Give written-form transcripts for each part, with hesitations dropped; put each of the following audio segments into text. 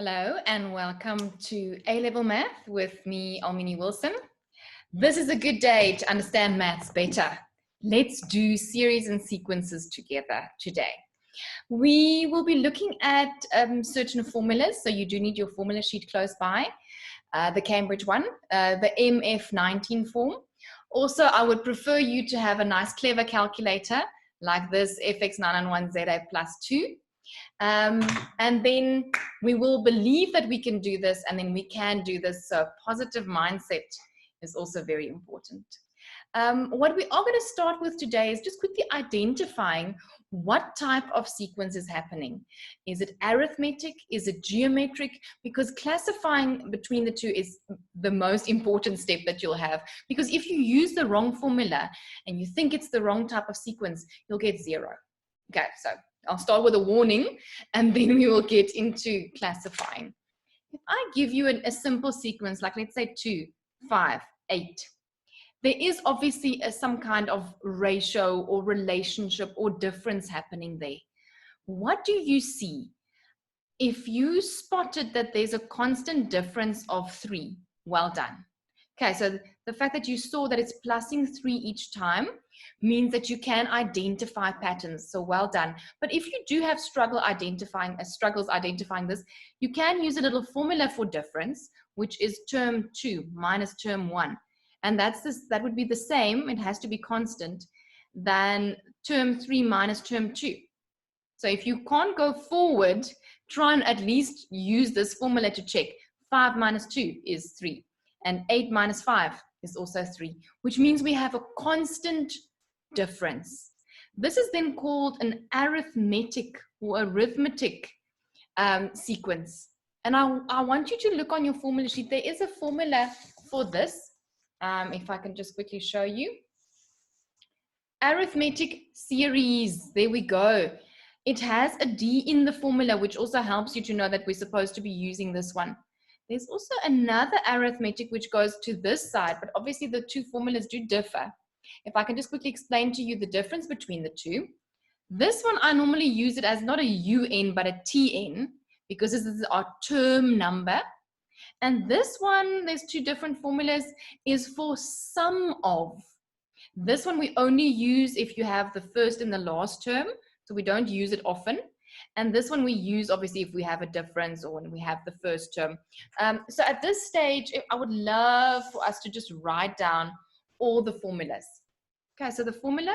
Hello and welcome to A-Level Math with me, Almini Wilson. This is a good day to understand maths better. Let's do series and sequences together today. We will be looking at certain formulas, so you do need your formula sheet close by, the Cambridge one, the MF19 form. Also, I would prefer you to have a nice clever calculator like this FX991ZA plus 2. And then we will believe that we can do this, and then we can do this. So positive mindset is also very important. What we are going to start with today is just quickly identifying what type of sequence is happening. Is it arithmetic? Is it geometric? Because classifying between the two is the most important step that you'll have. Because if you use the wrong formula and you think it's the wrong type of sequence, you'll get 0. Okay, so I'll start with a warning and then we will get into classifying. If I give you a simple sequence, like let's say 2, 5, 8, there is obviously some kind of ratio or relationship or difference happening there. What do you see? If you spotted that there's a constant difference of 3, well done. Okay, so the fact that you saw that it's plusing 3 each time means that you can identify patterns, so well done. But if you do have struggles identifying this, you can use a little formula for difference, which is term 2 minus term 1. And that would be the same, it has to be constant, than term 3 minus term 2. So if you can't go forward, try and at least use this formula to check. 5 minus 2 is 3. And 8 minus 5 is also 3, which means we have a constant difference. This is then called an arithmetic or arithmetic sequence. And I want you to look on your formula sheet. There is a formula for this. If I can just quickly show you. Arithmetic series, there we go. It has a D in the formula, which also helps you to know that we're supposed to be using this one. There's also another arithmetic which goes to this side, but obviously the two formulas do differ. If I can just quickly explain to you the difference between the two. This one, I normally use it as not a UN, but a TN, because this is our term number. And this one, there's two different formulas, is for sum of. This one we only use if you have the first and the last term, so we don't use it often. And this one we use obviously if we have a difference or when we have the first term. So at this stage, I would love for us to just write down all the formulas. Okay, so the formula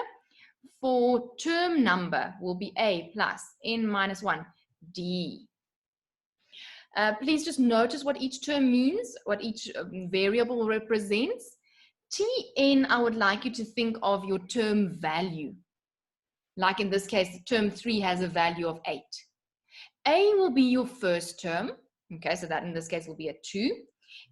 for term number will be A plus N minus 1 D. Please just notice what each term means, what each variable represents. Tn, I would like you to think of your term value. Like in this case, term 3 has a value of 8. A will be your first term. Okay, so that in this case will be a 2.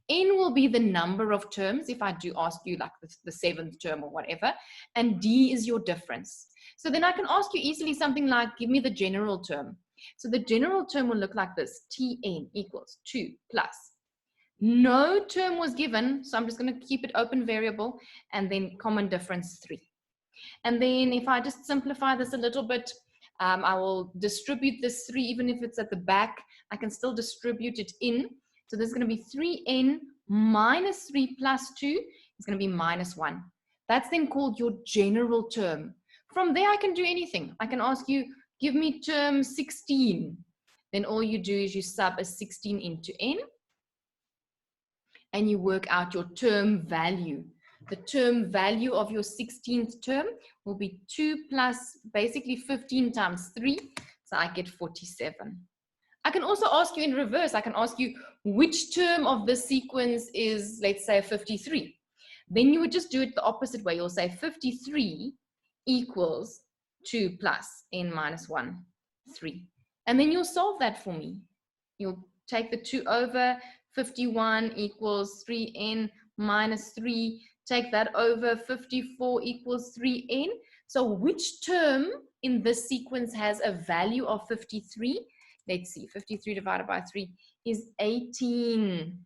N will be the number of terms, if I do ask you like the 7th term or whatever. And D is your difference. So then I can ask you easily something like, give me the general term. So the general term will look like this. Tn equals 2 plus. No term was given, so I'm just going to keep it open variable, and then common difference 3. And then if I just simplify this a little bit, I will distribute this 3, even if it's at the back, I can still distribute it in. So this is going to be 3n minus 3 plus 2 is going to be minus 1. That's then called your general term. From there, I can do anything. I can ask you, give me term 16. Then all you do is you sub a 16 into n, and you work out your term value. The term value of your 16th term will be 2 plus basically 15 times 3. So I get 47. I can also ask you in reverse. I can ask you which term of this sequence is, let's say, 53. Then you would just do it the opposite way. You'll say 53 equals 2 plus n minus 1, 3. And then you'll solve that for me. You'll take the 2 over, 51 equals 3n minus 3. Take that over, 54 equals 3n. So which term in this sequence has a value of 53? Let's see, 53 divided by 3 is 18.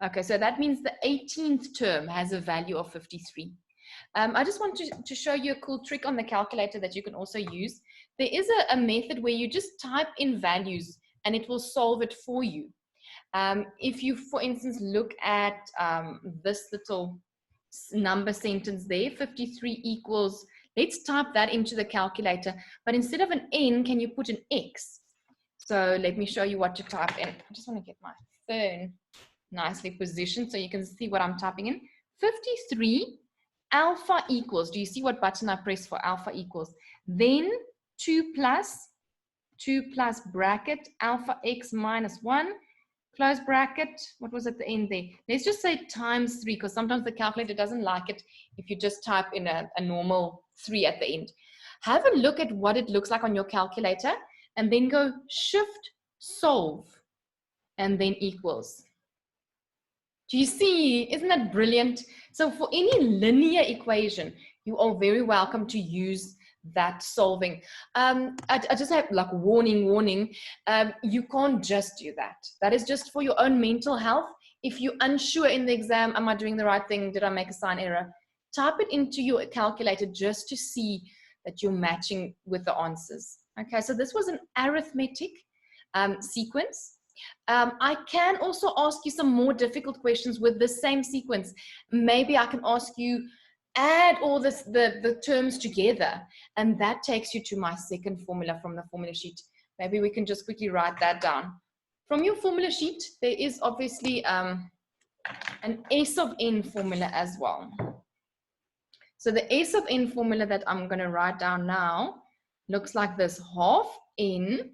Okay, so that means the 18th term has a value of 53. I just want to show you a cool trick on the calculator that you can also use. There is a method where you just type in values and it will solve it for you. If you, for instance, look at this little number sentence there, 53 equals, let's type that into the calculator, but instead of an N, can you put an X? So let me show you what to type in. I just want to get my phone nicely positioned so you can see what I'm typing in. 53 alpha equals, do you see what button I press for alpha equals? Then 2 plus bracket alpha x minus 1, close bracket, what was at the end there? Let's just say times 3, because sometimes the calculator doesn't like it if you just type in a normal 3 at the end. Have a look at what it looks like on your calculator, and then go shift solve, and then equals. Do you see? Isn't that brilliant? So for any linear equation, you are very welcome to use that solving. I just have like warning, you can't just do that. That is just for your own mental health. If you're unsure in the exam, am I doing the right thing? Did I make a sign error? Type it into your calculator just to see that you're matching with the answers. Okay, so this was an arithmetic sequence. I can also ask you some more difficult questions with the same sequence. Maybe I can ask you, add all the terms together, and that takes you to my second formula from the formula sheet. Maybe we can just quickly write that down. From your formula sheet, there is obviously an S of n formula as well. So the S of n formula that I'm going to write down now looks like this: half n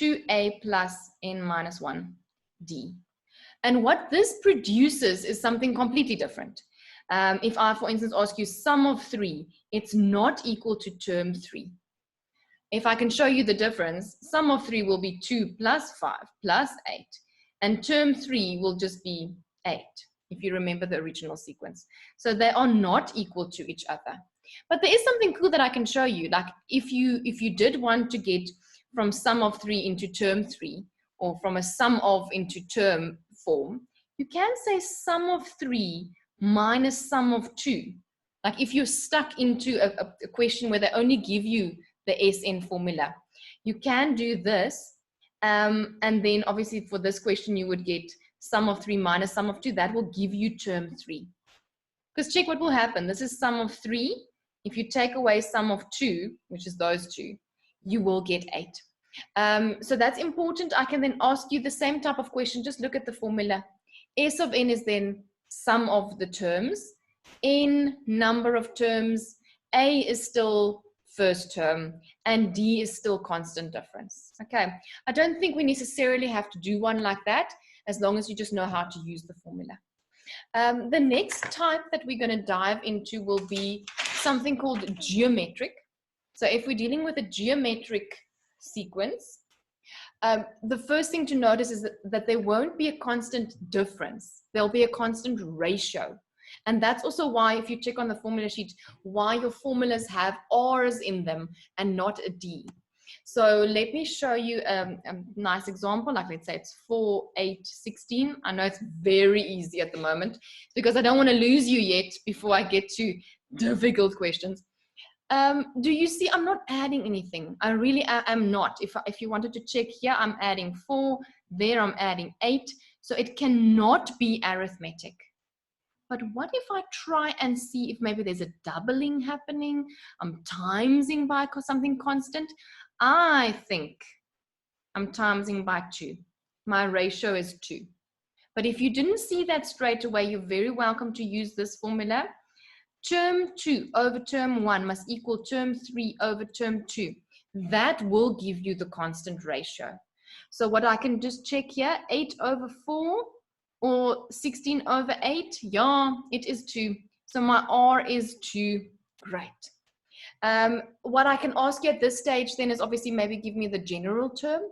2a plus n minus 1 d. And what this produces is something completely different. If I, for instance, ask you sum of 3, it's not equal to term 3. If I can show you the difference, sum of 3 will be 2 plus 5 plus 8, and term 3 will just be 8, if you remember the original sequence. So they are not equal to each other. But there is something cool that I can show you. Like if you did want to get from sum of 3 into term 3, or from a sum of into term form, you can say sum of 3 minus sum of 2. Like if you're stuck into a question where they only give you the SN formula, you can do this. And then obviously for this question, you would get sum of 3 minus sum of 2. That will give you term 3. Because check what will happen. This is sum of 3. If you take away sum of 2, which is those two, you will get 8. So that's important. I can then ask you the same type of question. Just look at the formula. S of n is then sum of the terms. N, number of terms. A is still first term. And D is still constant difference. Okay. I don't think we necessarily have to do one like that, as long as you just know how to use the formula. The next type that we're going to dive into will be something called geometric. So if we're dealing with a geometric sequence, the first thing to notice is that there won't be a constant difference. There'll be a constant ratio. And that's also why, if you check on the formula sheet, why your formulas have R's in them and not a D. So let me show you a nice example. Like let's say it's 4, 8, 16. I know it's very easy at the moment because I don't want to lose you yet before I get to difficult questions. Do you see I'm not adding anything? I really am not. If you wanted to check here, I'm adding 4. There I'm adding 8. So it cannot be arithmetic. But what if I try and see if maybe there's a doubling happening? I'm timesing by something constant. I think I'm timesing by 2. My ratio is 2. But if you didn't see that straight away, you're very welcome to use this formula. Term 2 over term 1 must equal term 3 over term 2. That will give you the constant ratio. So what I can just check here, 8 over 4 or 16 over 8, yeah, it is 2. So my R is 2, great. What I can ask you at this stage then is obviously maybe give me the general term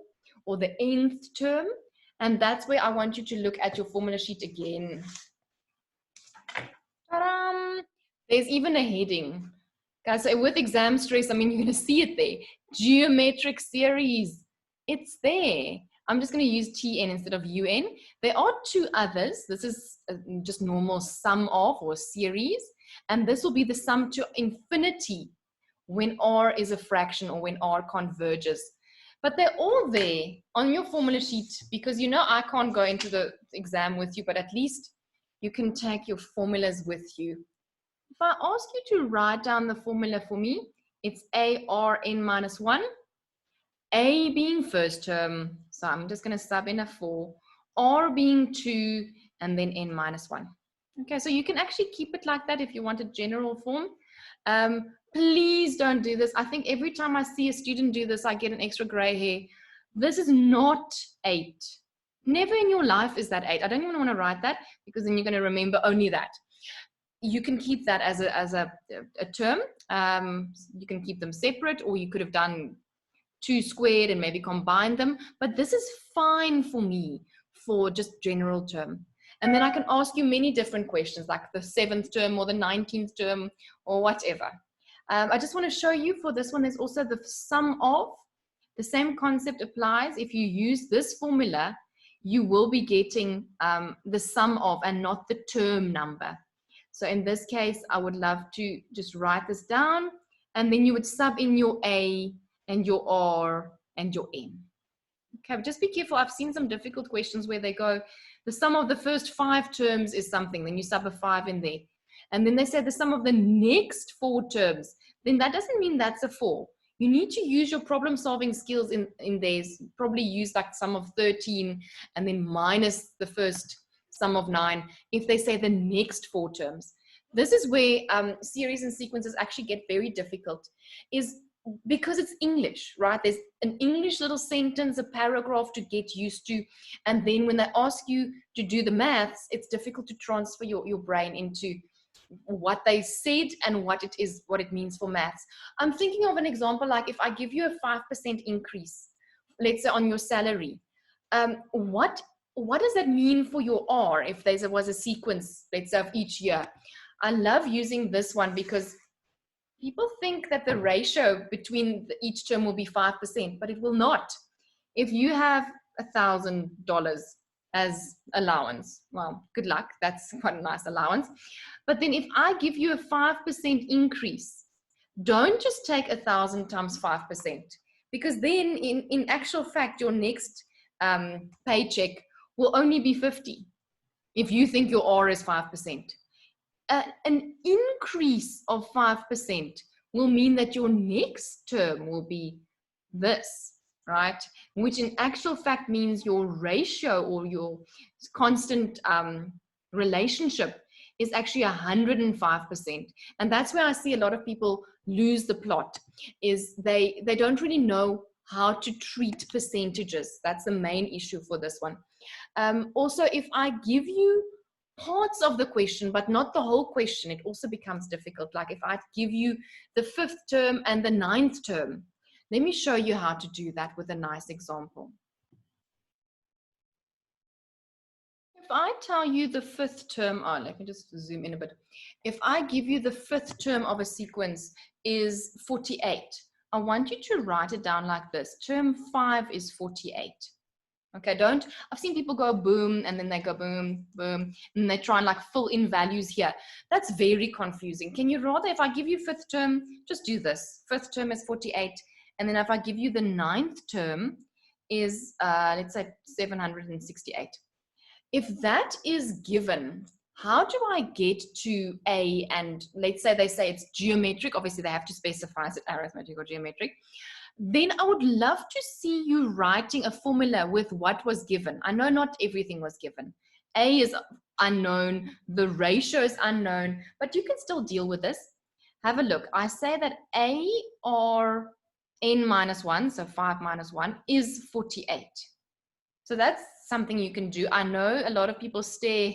or the nth term. And that's where I want you to look at your formula sheet again. Ta-da! There's even a heading. Guys, so with exam stress, I mean, you're going to see it there. Geometric series. It's there. I'm just going to use TN instead of UN. There are 2 others. This is just normal sum of or series. And this will be the sum to infinity when R is a fraction or when R converges. But they're all there on your formula sheet, because you know I can't go into the exam with you, but at least you can take your formulas with you. If I ask you to write down the formula for me, it's ARN minus 1, A being first term, so I'm just going to sub in a 4, R being 2, and then N minus 1. Okay, so you can actually keep it like that if you want a general form. Please don't do this. I think every time I see a student do this, I get an extra gray hair. This is not 8. Never in your life is that 8. I don't even want to write that, because then you're going to remember only that. You can keep that as a term. You can keep them separate, or you could have done 2 squared and maybe combine them. But this is fine for me for just general term. And then I can ask you many different questions, like the 7th term or the 19th term or whatever. I just want to show you for this one, there's also the sum of. The same concept applies. If you use this formula, you will be getting the sum of and not the term number. So in this case, I would love to just write this down, and then you would sub in your A and your R and your N. Okay, just be careful. I've seen some difficult questions where they go, the sum of the first 5 terms is something, then you sub a 5 in there. And then they say the sum of the next 4 terms, then that doesn't mean that's a 4. You need to use your problem solving skills in there. Probably use like sum of 13 and then minus the first sum of 9 if they say the next 4 terms. This is where series and sequences actually get very difficult, is because it's English, right? There's an English little sentence, a paragraph to get used to. And then when they ask you to do the maths, it's difficult to transfer your brain into what they said and what it means for maths. I'm thinking of an example, like if I give you a 5% increase, let's say on your salary, what does that mean for your R if there was a sequence, let's say, of each year? I love using this one because people think that the ratio between each term will be 5%, but it will not. If you have $1,000 as allowance, well, good luck. That's quite a nice allowance. But then if I give you a 5% increase, don't just take 1,000 times 5%, because then in actual fact, your next paycheck will only be 50 if you think your R is 5%. An increase of 5% will mean that your next term will be this, right? Which in actual fact means your ratio or your constant relationship is actually 105%. And that's where I see a lot of people lose the plot, is they don't really know how to treat percentages. That's the main issue for this one. Also, if I give you parts of the question, but not the whole question, it also becomes difficult. Like if I give you the 5th term and the 9th term, let me show you how to do that with a nice example. If I tell you the 5th term, let me just zoom in a bit. If I give you the 5th term of a sequence is 48, I want you to write it down like this. Term 5 is 48. Okay, I've seen people go boom, and then they go boom, boom, and they try and like fill in values here. That's very confusing. Can you rather, if I give you 5th term, just do this. 5th term is 48. And then if I give you the 9th term is, let's say 768. If that is given, how do I get to A? And let's say they say it's geometric. Obviously they have to specify is it arithmetic or geometric. Then I would love to see you writing a formula with what was given. I know not everything was given. A is unknown, the ratio is unknown, but you can still deal with this. Have a look. I say that A or N minus 1, so 5 minus 1, is 48. So that's something you can do. I know a lot of people stare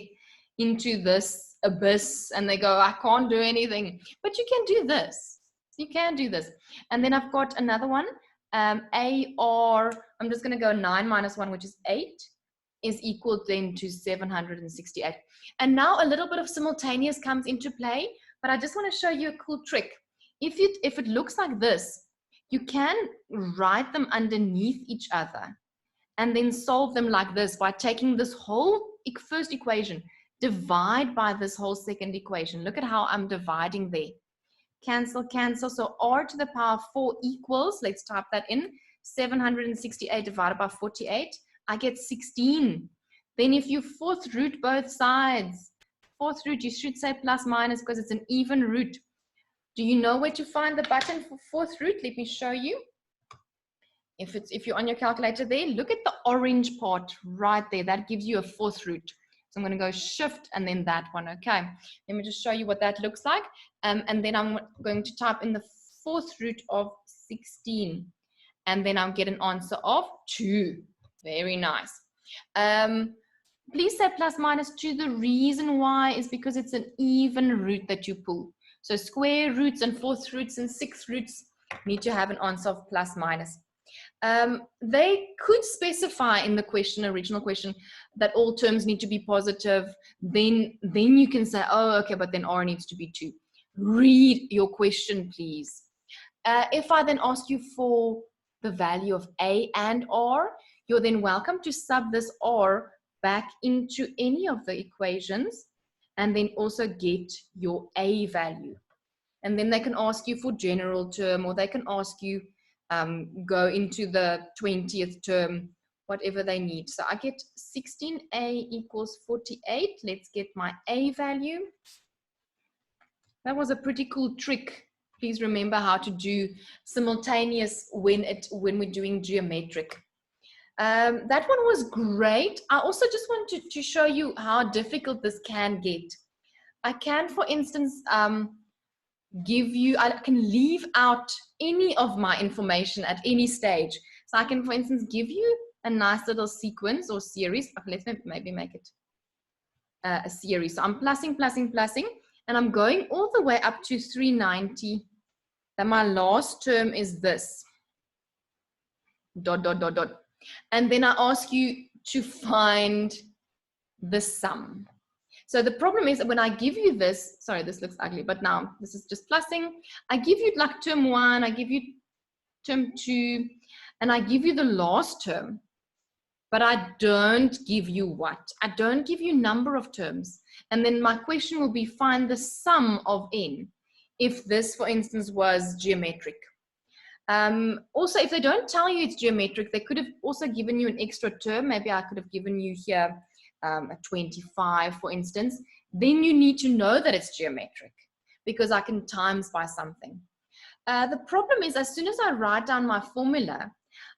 into this abyss and they go, I can't do anything, but you can do this. You can do this. And then I've got another one, AR, I'm just going to go 9 minus 1, which is 8, is equal then to 768. And now a little bit of simultaneous comes into play, but I just want to show you a cool trick. If it looks like this, you can write them underneath each other and then solve them like this by taking this whole first equation, divide by this whole second equation. Look at how I'm dividing there. Cancel, cancel. So R to the power 4 equals, let's type that in, 768 divided by 48, I get 16. Then if you fourth root both sides, fourth root, you should say plus minus because it's an even root. Do you know where to find the button for fourth root? Let me show you. If you're on your calculator there, look at the orange part right there. That gives you a fourth root. So I'm going to go shift and then that one. Okay. Let me just show you what that looks like. And then I'm going to type in the fourth root of 16. And then I'll get an answer of 2. Very nice. Please say plus minus 2. The reason why is because it's an even root that you pull. So square roots and fourth roots and sixth roots need to have an answer of plus minus. They could specify in the question, original question, that all terms need to be positive. Then you can say, oh, okay, but then R needs to be 2. Read your question, please. If I then ask you for the value of A and R, you're then welcome to sub this R back into any of the equations and then also get your A value. And then they can ask you for general term, or they can ask you go into the 20th term, whatever they need. So I get 16A equals 48. Let's get my A value. That was a pretty cool trick. Please remember how to do simultaneous when we're doing geometric. That one was great. I also just wanted to show you how difficult this can get. I can, for instance, I can leave out any of my information at any stage. So I can, for instance, give you a nice little sequence or series. Let's maybe make it a series. So I'm plussing, and I'm going all the way up to 390. Then my last term is this. ... And then I ask you to find the sum. So the problem is that when I give you this, sorry, this looks ugly, but now this is just plussing. I give you like term 1, I give you term 2, and I give you the last term, but I don't give you what? I don't give you number of terms. And then my question will be find the sum of n. If this, for instance, was geometric. Also, if they don't tell you it's geometric, they could have also given you an extra term. Maybe I could have given you here a 25, for instance. Then you need to know that it's geometric because I can times by something. The problem is as soon as I write down my formula,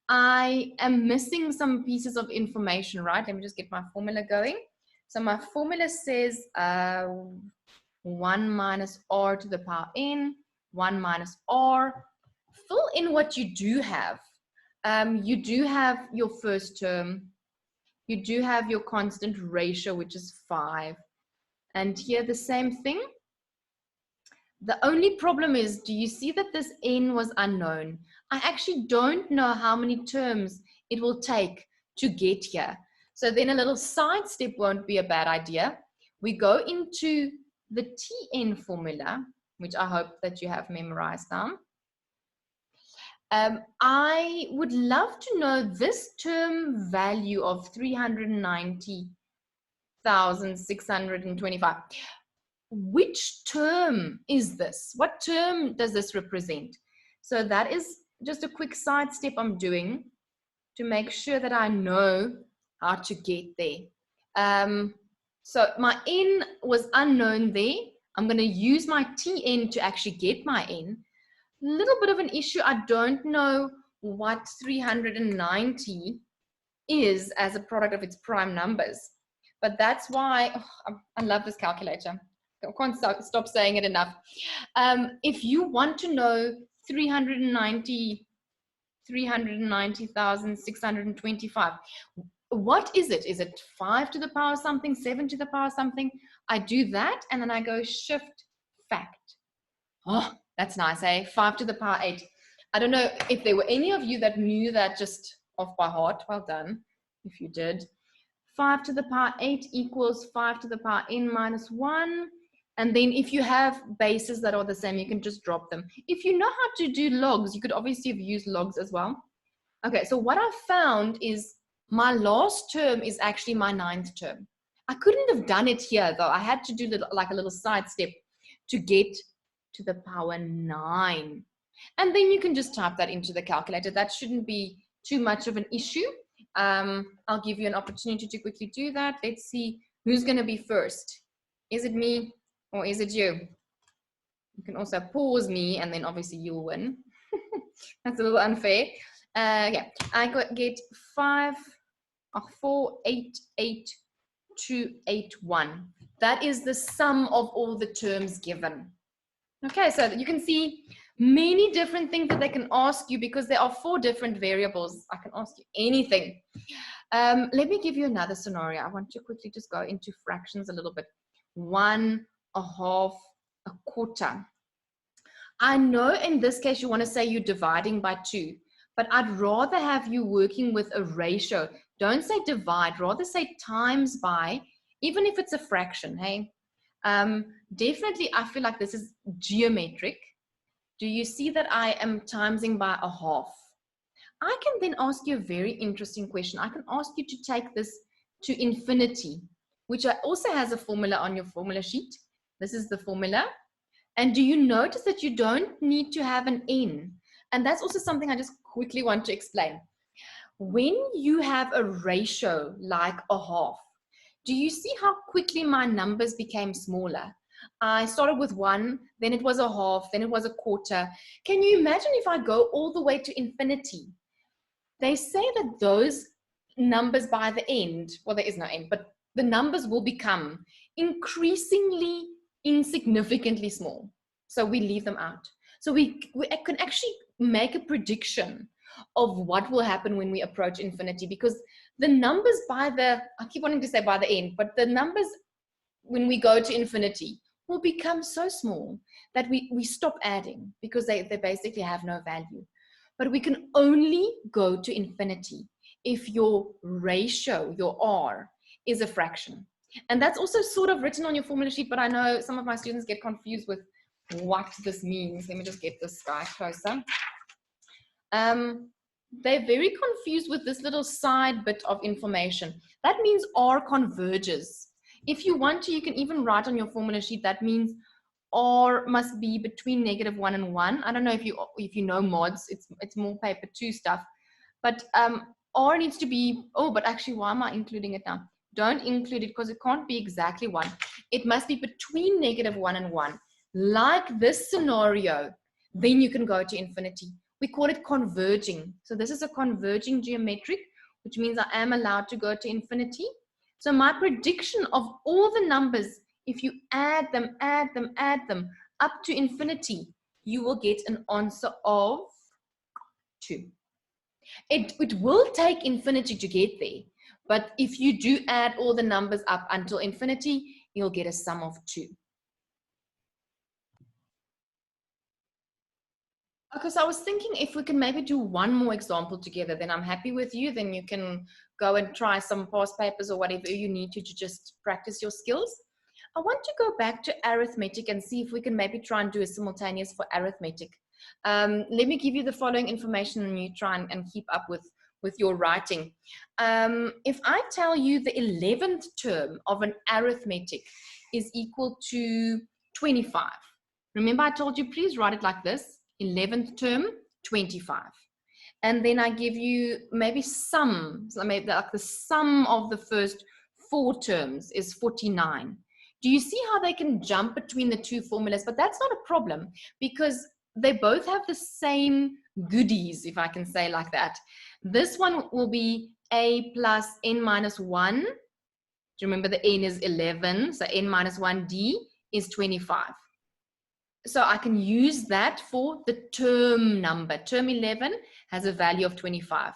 I am missing some pieces of information, right? Let me just get my formula going. So my formula says 1 minus r to the power n, 1 minus r. Fill in what you do have. You do have your first term. You do have your constant ratio, which is 5. And here the same thing. The only problem is, do you see that this n was unknown? I actually don't know how many terms it will take to get here. So then a little side step won't be a bad idea. We go into the Tn formula, which I hope that you have memorized now. I would love to know this term value of 390,625. Which term is this? What term does this represent? So that is just a quick side step I'm doing to make sure that I know how to get there. So my n was unknown there. I'm going to use my Tn to actually get my n. Little bit of an issue. I don't know what 390 is as a product of its prime numbers, but that's why I love this calculator. I can't stop saying it enough. If you want to know 390,625, what is it? Is it 5 to the power something, 7 to the power something? I do that and then I go shift fact. Oh, that's nice, eh? 5 to the power 8. I don't know if there were any of you that knew that just off by heart. Well done, if you did. 5 to the power 8 equals 5 to the power n minus 1. And then if you have bases that are the same, you can just drop them. If you know how to do logs, you could obviously have used logs as well. Okay, so what I found is my last term is actually my 9th term. I couldn't have done it here, though. I had to do like a little side step to get to the power 9. And then you can just type that into the calculator. That shouldn't be too much of an issue. I'll give you an opportunity to quickly do that. Let's see who's going to be first. Is it me or is it you? You can also pause me and then obviously you'll win. That's a little unfair. Yeah, I get 4, 8, 8, 2, 8, 1. That is the sum of all the terms given. Okay, so you can see many different things that they can ask you because there are 4 different variables. I can ask you anything. Let me give you another scenario. I want to quickly just go into fractions a little bit. 1, a half, a quarter. I know in this case you want to say you're dividing by 2, but I'd rather have you working with a ratio. Don't say divide, rather say times by, even if it's a fraction, hey? Definitely, I feel like this is geometric. Do you see that I am timesing by a half? I can then ask you a very interesting question. I can ask you to take this to infinity, which also has a formula on your formula sheet. This is the formula. And do you notice that you don't need to have an n? And that's also something I just quickly want to explain. When you have a ratio like a half, do you see how quickly my numbers became smaller? I started with 1, then it was a half, then it was a quarter. Can you imagine if I go all the way to infinity? They say that those numbers by the end, well, there is no end, but the numbers will become increasingly insignificantly small. So we leave them out. So we can actually make a prediction of what will happen when we approach infinity, because the numbers by the, I keep wanting to say by the end, but the numbers when we go to infinity will become so small that we stop adding because they basically have no value. But we can only go to infinity if your ratio, your R, is a fraction. And that's also sort of written on your formula sheet, but I know some of my students get confused with what this means. Let me just get this guy closer. They're very confused with this little side bit of information. That means R converges. If you want to, you can even write on your formula sheet, that means R must be between -1 and 1. I don't know if you know mods, it's more paper 2 stuff. But R needs to be, oh, but actually, why am I including it now? Don't include it because it can't be exactly 1. It must be between -1 and 1. Like this scenario, then you can go to infinity. We call it converging. So this is a converging geometric, which means I am allowed to go to infinity. So my prediction of all the numbers, if you add them up to infinity, you will get an answer of 2. It will take infinity to get there, but if you do add all the numbers up until infinity, you'll get a sum of 2. Okay, so I was thinking if we can maybe do one more example together, then I'm happy with you. Then you can go and try some past papers or whatever you need to just practice your skills. I want to go back to arithmetic and see if we can maybe try and do a simultaneous for arithmetic. Let me give you the following information and you try and keep up with your writing. If I tell you the 11th term of an arithmetic is equal to 25. Remember I told you, please write it like this. 11th term, 25. And then I give you maybe sum, so maybe like the sum of the first 4 terms is 49. Do you see how they can jump between the 2 formulas? But that's not a problem because they both have the same goodies, if I can say like that. This one will be a plus n minus 1. Do you remember the n is 11? So n minus 1d is 25. So I can use that for the term number. Term 11 has a value of 25.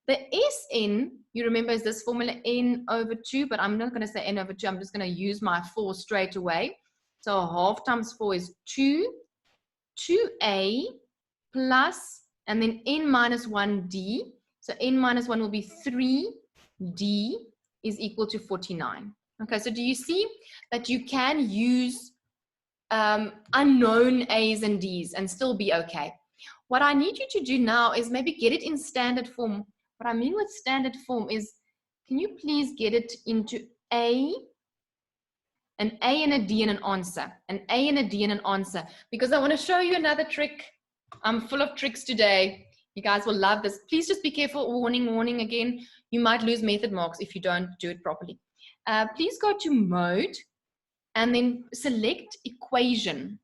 The Sn, you remember, is this formula n over 2, but I'm not going to say n over 2. I'm just going to use my 4 straight away. So half times 4 is 2, 2a plus, and then n minus 1d. So n minus 1 will be 3d is equal to 49. Okay, so do you see that you can use unknown A's and D's and still be okay? What I need you to do now is maybe get it in standard form. What I mean with standard form is, can you please get it into an A and a D and an answer, an A and a D and an answer, because I want to show you another trick. I'm full of tricks today. You guys will love this. Please just be careful. Warning, warning again. You might lose method marks if you don't do it properly. Please go to mode and then select equation.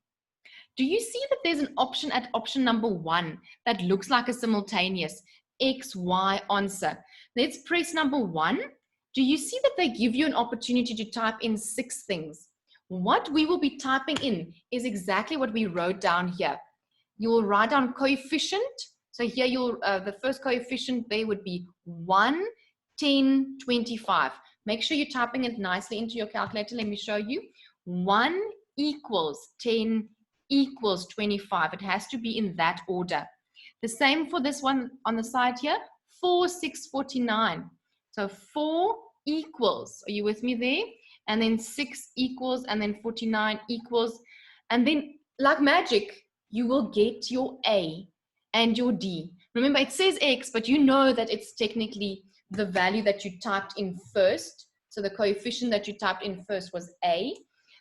Do you see that there's an option at option number 1 that looks like a simultaneous X, Y answer? Let's press number 1. Do you see that they give you an opportunity to type in 6 things? What we will be typing in is exactly what we wrote down here. You will write down coefficient. So here the first coefficient there would be 1, 10, 25. Make sure you're typing it nicely into your calculator. Let me show you. 1 equals 10 equals 25. It has to be in that order. The same for this one on the side here. 4, 6, 49. So 4 equals, are you with me there? And then 6 equals, and then 49 equals. And then like magic, you will get your A and your D. Remember, it says X, but you know that it's technically the value that you typed in first. So the coefficient that you typed in first was A.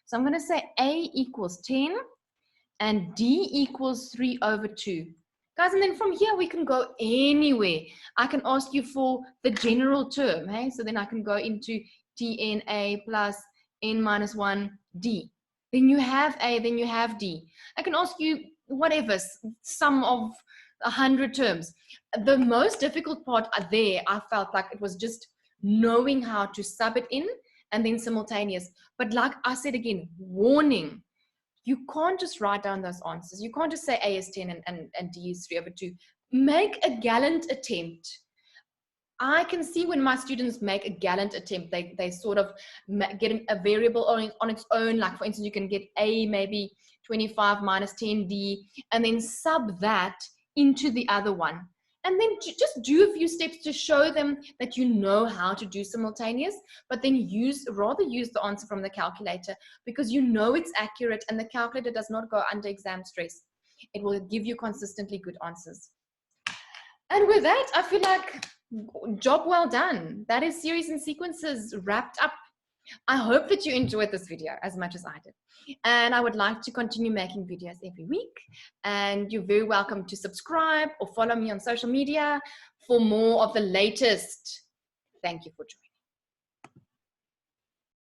So I'm going to say A equals 10 and D equals 3 over 2. Guys, and then from here we can go anywhere. I can ask you for the general term, hey? So then I can go into DNA plus N minus 1 D. Then you have A, then you have D. I can ask you whatever, sum of 100 terms. The most difficult part there, I felt like it was just knowing how to sub it in and then simultaneous. But like I said again, warning, you can't just write down those answers. You can't just say A is 10 and D is 3 over 2. Make a gallant attempt. I can see when my students make a gallant attempt, they sort of get a variable on its own. Like for instance, you can get A maybe 25 minus 10D, and then sub that into the other one. And then just do a few steps to show them that you know how to do simultaneous, but then rather use the answer from the calculator, because you know it's accurate and the calculator does not go under exam stress. It will give you consistently good answers. And with that, I feel like job well done. That is series and sequences wrapped up. I hope that you enjoyed this video as much as I did. And I would like to continue making videos every week. And you're very welcome to subscribe or follow me on social media for more of the latest. Thank you for joining.